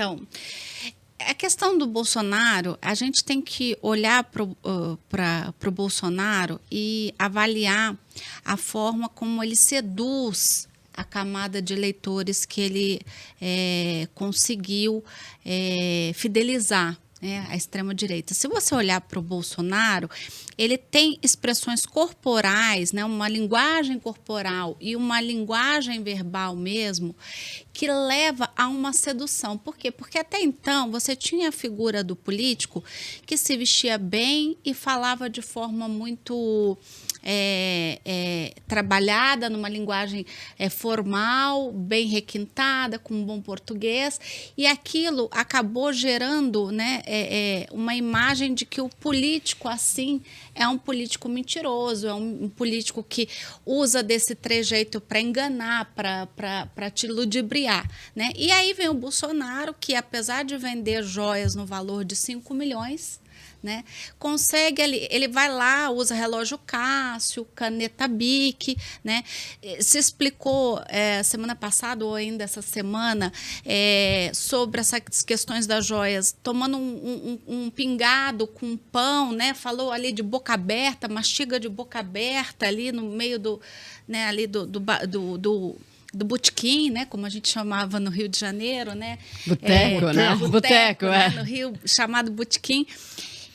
Então, a questão do Bolsonaro, a gente tem que olhar para o Bolsonaro e avaliar a forma como ele seduz a camada de eleitores que ele conseguiu fidelizar, né, a extrema-direita. Se você olhar para o Bolsonaro, ele tem expressões corporais, né, uma linguagem corporal e uma linguagem verbal mesmo, que leva a uma sedução. Por quê? Porque até então você tinha a figura do político que se vestia bem e falava de forma muito trabalhada, numa linguagem formal, bem requintada, com um bom português, e aquilo acabou gerando, né, uma imagem de que o político assim é um político mentiroso, é um político que usa desse trejeito para enganar, para te ludibriar, né? E aí vem o Bolsonaro, que apesar de vender joias no valor de 5 milhões, né, consegue, ele vai lá, usa relógio Cássio, caneta Bic, né, se explicou semana passada ou ainda essa semana sobre essas questões das joias, tomando um pingado com pão, né, falou ali de boca aberta, mastiga de boca aberta ali no meio do, né, ali do botequim, né, como a gente chamava no Rio de Janeiro, né? Boteco, né? Boteco, né? No Rio, chamado botequim.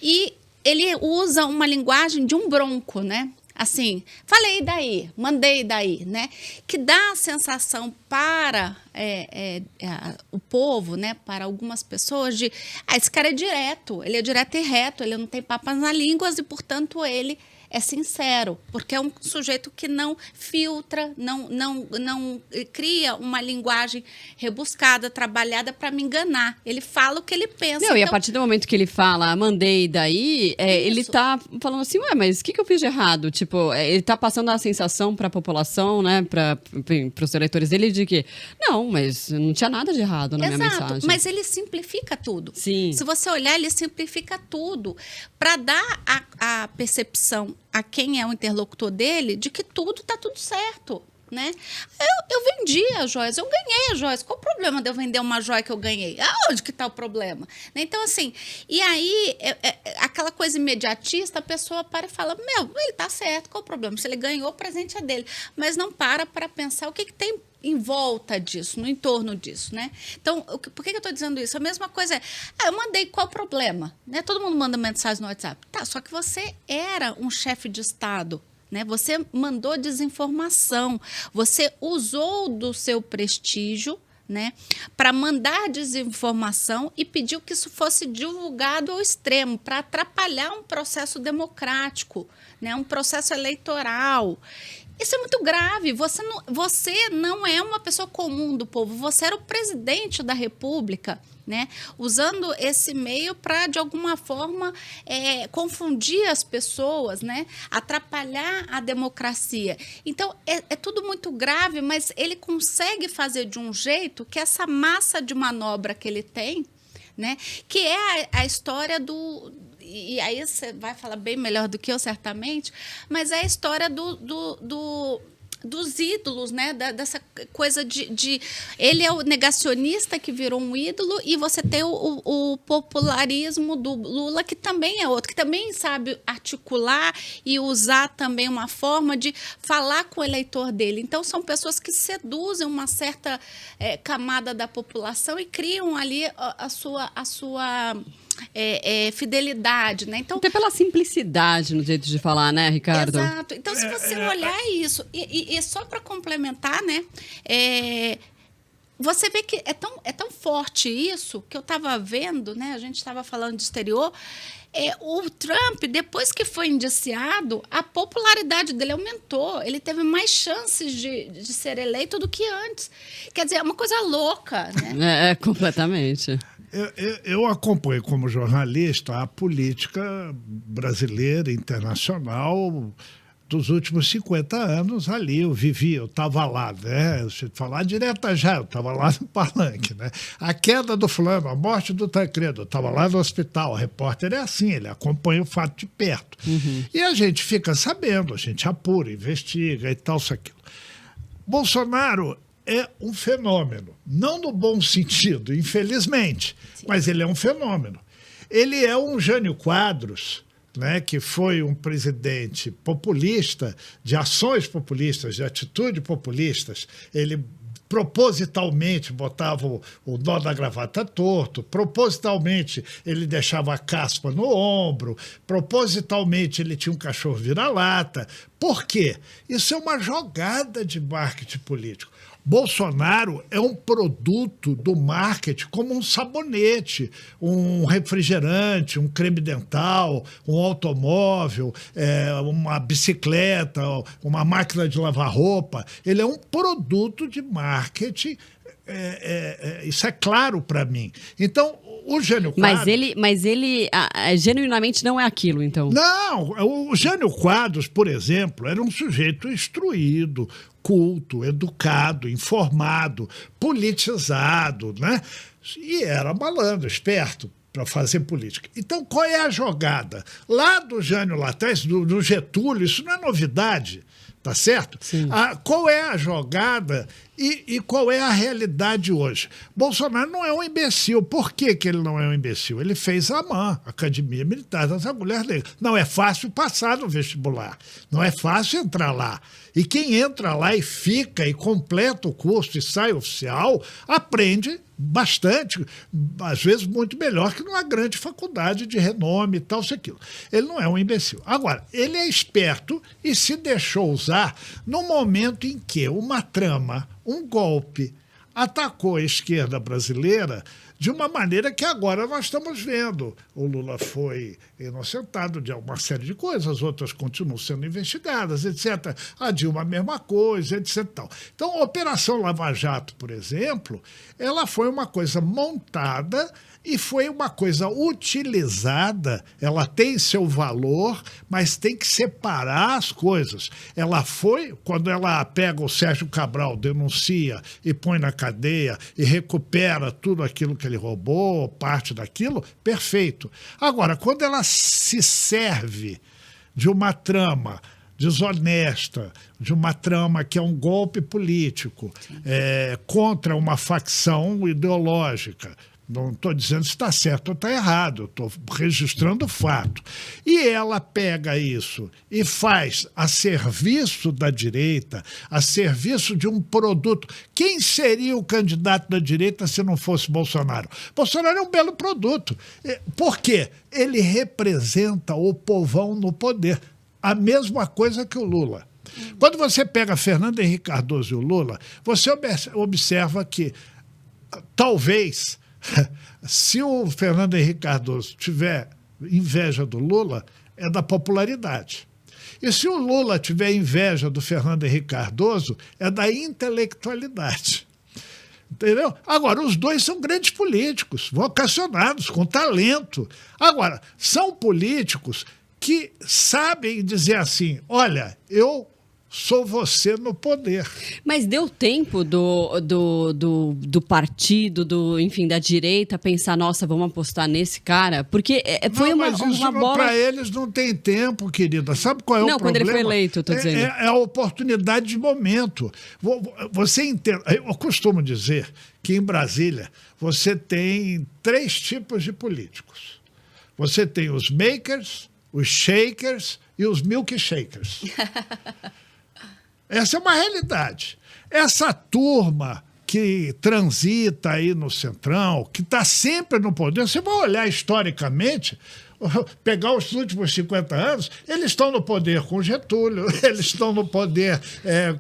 E ele usa uma linguagem de um bronco, né? Assim, falei daí, mandei daí, né? Que dá a sensação para o povo, né? Para algumas pessoas de, esse cara é direto, ele é direto e reto, ele não tem papas na língua e, portanto, ele é sincero, porque é um sujeito que não filtra, não cria uma linguagem rebuscada, trabalhada para me enganar. Ele fala o que ele pensa. Não, então... E a partir do momento que ele fala, mandei daí, ele tá falando assim, ué, mas o que eu fiz de errado? Tipo, ele tá passando a sensação para a população, né, para os eleitores dele de que, não, mas não tinha nada de errado na minha mensagem. Mas ele simplifica tudo. Sim. Se você olhar, ele simplifica tudo para dar a percepção a quem é o interlocutor dele de que está tudo certo, né? Eu vendi as joias, eu ganhei as joias. Qual o problema de eu vender uma joia que eu ganhei? Aonde que está o problema? Então, assim, e aí, aquela coisa imediatista, a pessoa para e fala, ele está certo, qual o problema? Se ele ganhou, o presente é dele. Mas não para pensar o que tem em volta disso, no entorno disso, né? Então, por que eu estou dizendo isso? A mesma coisa eu mandei, qual o problema? Né? Todo mundo manda mensagem no WhatsApp. Tá, só que você era um chefe de Estado, né? Você mandou desinformação, você usou do seu prestígio, né, para mandar desinformação e pediu que isso fosse divulgado ao extremo, para atrapalhar um processo democrático, né, um processo eleitoral. Isso é muito grave. Você não é uma pessoa comum do povo. Você era o presidente da República, né? Usando esse meio para, de alguma forma, confundir as pessoas, né? Atrapalhar a democracia. Então, é tudo muito grave, mas ele consegue fazer de um jeito que essa massa de manobra que ele tem, né? Que é a história do... E aí você vai falar bem melhor do que eu, certamente, mas é a história dos ídolos, né? Dessa coisa de... Ele é o negacionista que virou um ídolo e você tem o popularismo do Lula, que também é outro, que também sabe articular e usar também uma forma de falar com o eleitor dele. Então, são pessoas que seduzem uma certa camada da população e criam ali a sua fidelidade, né? Então, até pela simplicidade no jeito de falar, né, Ricardo? Exato. Então, se você olhar isso, e só para complementar, né, você vê que é tão forte isso que eu estava vendo, né? A gente estava falando de exterior. O Trump, depois que foi indiciado, a popularidade dele aumentou. Ele teve mais chances de ser eleito do que antes. Quer dizer, é uma coisa louca, né? Completamente. Eu acompanho como jornalista a política brasileira, internacional, dos últimos 50 anos ali. Eu estava lá, né? Se falar direta já, eu estava lá no palanque, né? A queda do fulano, a morte do Tancredo, eu estava lá no hospital. O repórter é assim, ele acompanha o fato de perto. Uhum. E a gente fica sabendo, a gente apura, investiga e tal, isso, aquilo. Bolsonaro é um fenômeno. Não no bom sentido, infelizmente, mas ele é um fenômeno. Ele é um Jânio Quadros, né, que foi um presidente populista, de ações populistas, de atitudes populistas. Ele propositalmente botava o nó da gravata torto, propositalmente ele deixava a caspa no ombro, propositalmente ele tinha um cachorro vira-lata. Por quê? Isso é uma jogada de marketing político. Bolsonaro é um produto do marketing como um sabonete, um refrigerante, um creme dental, um automóvel, uma bicicleta, uma máquina de lavar roupa. Ele é um produto de marketing, isso é claro para mim. Então, o Jânio Quadros... Mas ele genuinamente não é aquilo, então? Não, o Jânio Quadros, por exemplo, era um sujeito instruído, culto, educado, informado, politizado, né? E era malandro, esperto para fazer política. Então, qual é a jogada? Lá do Jânio lá atrás, do Getúlio, isso não é novidade, tá certo? Qual é a jogada e qual é a realidade hoje? Bolsonaro não é um imbecil. Por que ele não é um imbecil? Ele fez a AMAN, Academia Militar das Agulhas Negras. Não é fácil passar no vestibular. Não é fácil entrar lá. E quem entra lá e fica e completa o curso e sai oficial, aprende bastante, às vezes muito melhor que numa grande faculdade de renome e tal, isso aquilo. Ele não é um imbecil. Agora, ele é esperto e se deixou usar no momento em que uma trama, um golpe, atacou a esquerda brasileira de uma maneira que agora nós estamos vendo. O Lula foi inocentado de uma série de coisas, outras continuam sendo investigadas, etc. A Dilma, a mesma coisa, etc. Então, a Operação Lava Jato, por exemplo, ela foi uma coisa montada e foi uma coisa utilizada. Ela tem seu valor, mas tem que separar as coisas. Ela foi, quando ela pega o Sérgio Cabral, denuncia e põe na cadeia e recupera tudo aquilo que ele roubou, parte daquilo, perfeito. Agora, quando ela se serve de uma trama desonesta, de uma trama que é um golpe político, contra uma facção ideológica, não estou dizendo se está certo ou está errado, estou registrando o fato. E ela pega isso e faz a serviço da direita, a serviço de um produto. Quem seria o candidato da direita se não fosse Bolsonaro? Bolsonaro é um belo produto. Por quê? Ele representa o povão no poder. A mesma coisa que o Lula. Quando você pega Fernando Henrique Cardoso e o Lula, você observa que talvez... Se o Fernando Henrique Cardoso tiver inveja do Lula, é da popularidade. E se o Lula tiver inveja do Fernando Henrique Cardoso, é da intelectualidade. Entendeu? Agora, os dois são grandes políticos, vocacionados, com talento. Agora, são políticos que sabem dizer assim, olha, eu sou você no poder. Mas deu tempo do partido, enfim, da direita pensar, nossa, vamos apostar nesse cara? Porque foi uma bola... Para eles não tem tempo, querida. Sabe qual é o problema? Não, quando ele foi eleito, estou dizendo. É a oportunidade de momento. Você entende? Eu costumo dizer que em Brasília você tem 3 tipos de políticos. Você tem os makers, os shakers e os milkshakers. Essa é uma realidade. Essa turma que transita aí no Centrão, que está sempre no poder, você vai olhar historicamente, pegar os últimos 50 anos, eles estão no poder com Getúlio, eles estão no poder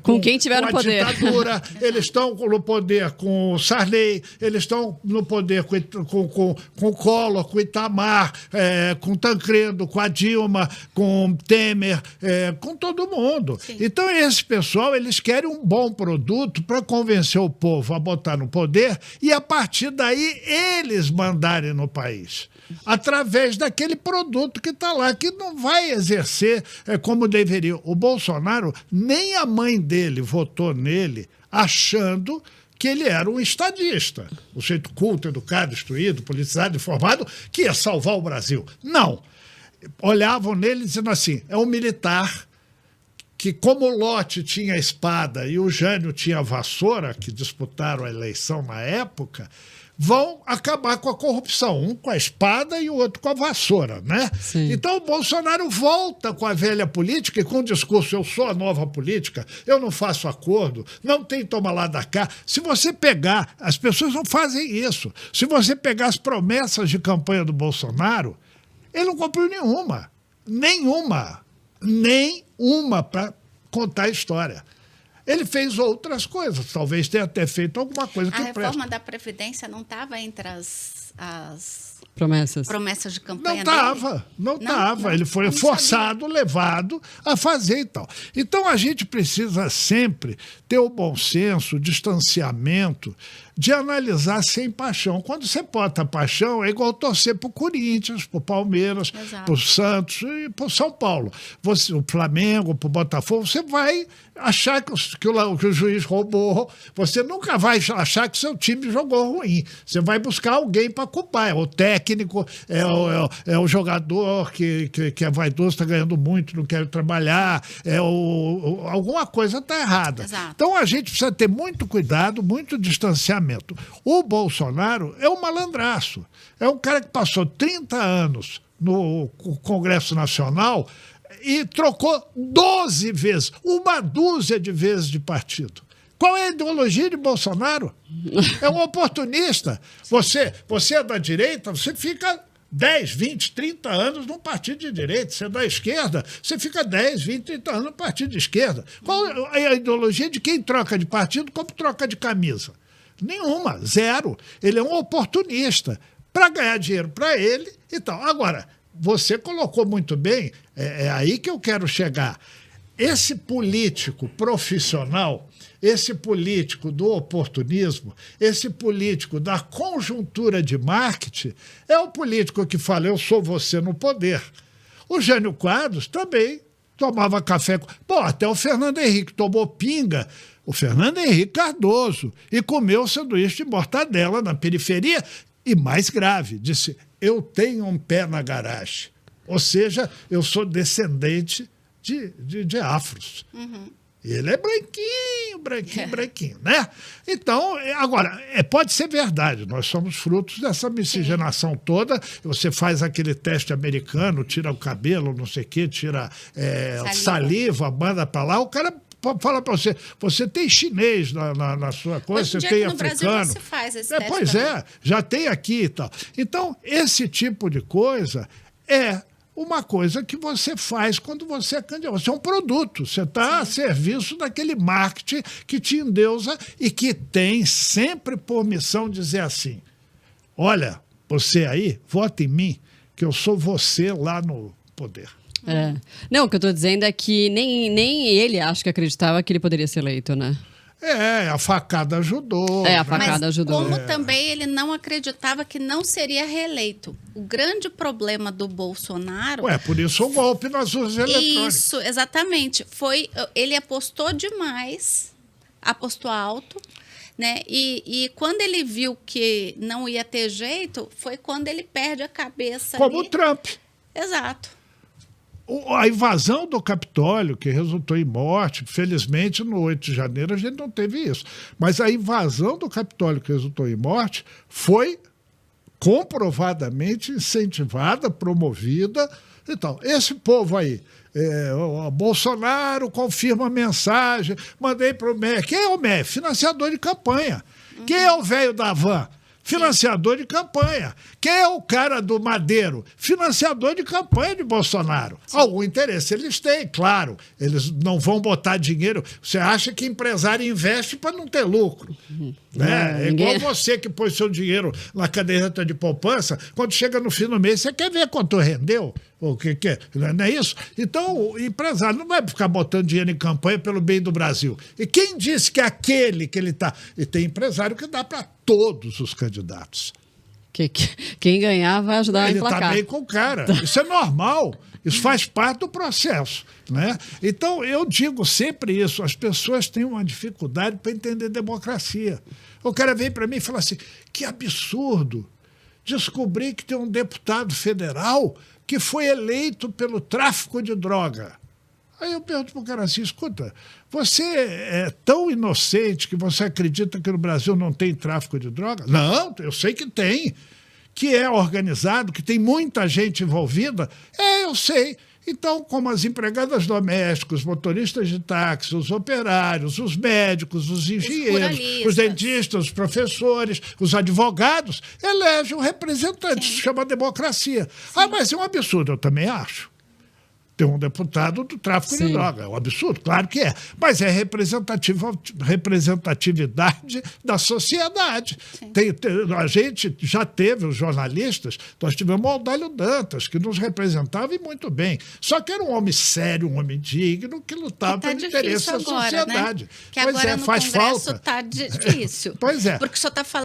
com quem tiver no poder. Ditadura, eles estão no poder com o Sarney, eles estão no poder com o Collor, com o Itamar, com o Tancredo, com a Dilma, com o Temer, com todo mundo. Sim. Então, esse pessoal, eles querem um bom produto para convencer o povo a botar no poder e, a partir daí, eles mandarem no país. Através daquele produto que está lá, que não vai exercer como deveria. O Bolsonaro, nem a mãe dele votou nele achando que ele era um estadista, um sujeito culto, educado, instruído, politizado, informado, que ia salvar o Brasil. Não. Olhavam nele dizendo assim, é um militar que como o Lott tinha a espada e o Jânio tinha a vassoura, que disputaram a eleição na época, vão acabar com a corrupção, um com a espada e o outro com a vassoura, né? Sim. Então o Bolsonaro volta com a velha política e com o discurso: eu sou a nova política, eu não faço acordo, não tem toma lá da cá. Se você pegar, as pessoas não fazem isso. Se você pegar as promessas de campanha do Bolsonaro, ele não cumpriu nenhuma para contar a história. Ele fez outras coisas, talvez tenha até feito alguma coisa que A reforma presta. da Previdência não estava entre as promessas de campanha Não dele? estava. Ele foi não forçado, levado a fazer e tal. Então a gente precisa sempre ter o bom senso, o distanciamento de analisar sem paixão. Quando você bota paixão, é igual torcer para o Corinthians, para o Palmeiras, Exato. para o Santos e para o São Paulo. Você, o Flamengo, para o Botafogo, você vai achar que o juiz roubou. Você nunca vai achar que seu time jogou ruim. Você vai buscar alguém para culpar. É o técnico, é o jogador que é vaidoso, está ganhando muito, não quer trabalhar. Alguma coisa está errada. Exato. Então a gente precisa ter muito cuidado, muito distanciamento. O Bolsonaro é um malandraço. É um cara que passou 30 anos no Congresso Nacional e trocou 12 vezes, uma dúzia de vezes de partido. Qual é a ideologia de Bolsonaro? É um oportunista. Você é da direita, você fica 10, 20, 30 anos num partido de direita. Você é da esquerda, você fica 10, 20, 30 anos no partido de esquerda. Qual é a ideologia de quem troca de partido como troca de camisa? Nenhuma, zero. Ele é um oportunista para ganhar dinheiro para ele e tal. Agora, você colocou muito bem, é aí que eu quero chegar. Esse político profissional, esse político do oportunismo, esse político da conjuntura de marketing, é o político que fala: eu sou você no poder. O Jânio Quadros também tomava café. Até o Fernando Henrique tomou pinga, o Fernando Henrique Cardoso, e comeu sanduíche de mortadela na periferia. E mais grave, disse: eu tenho um pé na garagem. Ou seja, eu sou descendente de afros. Uhum. Ele é branquinho, né? Então, agora, pode ser verdade, nós somos frutos dessa miscigenação toda. Você faz aquele teste americano, tira o cabelo, não sei o quê, tira saliva, manda para lá, o cara fala para você: você tem chinês na sua coisa, Hoje em você dia tem aqui no Brasil africano. já se faz esse teste Pois também. já tem aqui e tal. Então, esse tipo de coisa é uma coisa que você faz quando você é candidato. Você é um produto, você está a serviço daquele marketing que te endeusa e que tem sempre por missão dizer assim: olha, você aí, vota em mim, que eu sou você lá no poder. Não, o que eu estou dizendo é que nem ele acho que acreditava que ele poderia ser eleito, né? A facada ajudou. A facada ajudou. Como também ele não acreditava que não seria reeleito. O grande problema do Bolsonaro... Por isso o golpe nas urnas eletrônicas. Isso, exatamente. Ele apostou demais, apostou alto, né? E quando ele viu que não ia ter jeito, foi quando ele perde a cabeça. Como ali. o Trump. Exato. A invasão do Capitólio, que resultou em morte, felizmente no 8 de janeiro a gente não teve isso, mas a invasão do Capitólio que resultou em morte foi comprovadamente incentivada, promovida e tal. Esse povo aí, o Bolsonaro confirma a mensagem, mandei para o MEC. Quem é o MEC? Financiador de campanha. Quem é o velho da van? Financiador de campanha. Quem é o cara do Madeiro? Financiador de campanha de Bolsonaro. Sim. Algum interesse eles têm, claro. Eles não vão botar dinheiro. Você acha que empresário investe para não ter lucro. Né? É igual você que pôs seu dinheiro na caderneta de poupança, quando chega no fim do mês, você quer ver quanto rendeu? O que é? Não é isso? Então, o empresário não vai ficar botando dinheiro em campanha pelo bem do Brasil. E quem disse que aquele que ele está... E tem empresário que dá para todos os candidatos. Quem ganhar vai ajudar a Ele emplacar. está bem com o cara. Isso é normal. Isso faz parte do processo. Né? Então, eu digo sempre isso. As pessoas têm uma dificuldade para entender democracia. O cara vem para mim e fala assim: que absurdo descobrir que tem um deputado federal que foi eleito pelo tráfico de droga. Aí eu pergunto para o cara assim, escuta, você é tão inocente que você acredita que no Brasil não tem tráfico de droga? Não, eu sei que tem, que é organizado, que tem muita gente envolvida. Eu sei. Então, como as empregadas domésticas, os motoristas de táxi, os operários, os médicos, os engenheiros, os dentistas, os professores, os advogados, elegem um representante, isso chama democracia. Mas é um absurdo, eu também acho. Tem um deputado do tráfico de droga. É um absurdo, claro que é. Mas é representatividade da sociedade. A gente já teve, os jornalistas, nós tivemos o Audálio Dantas, que nos representava e muito bem. Só que era um homem sério, um homem digno, que lutava pelo interesse da sociedade. Né? Que agora no faz Congresso falta. Está difícil. Pois é. Porque o senhor está falando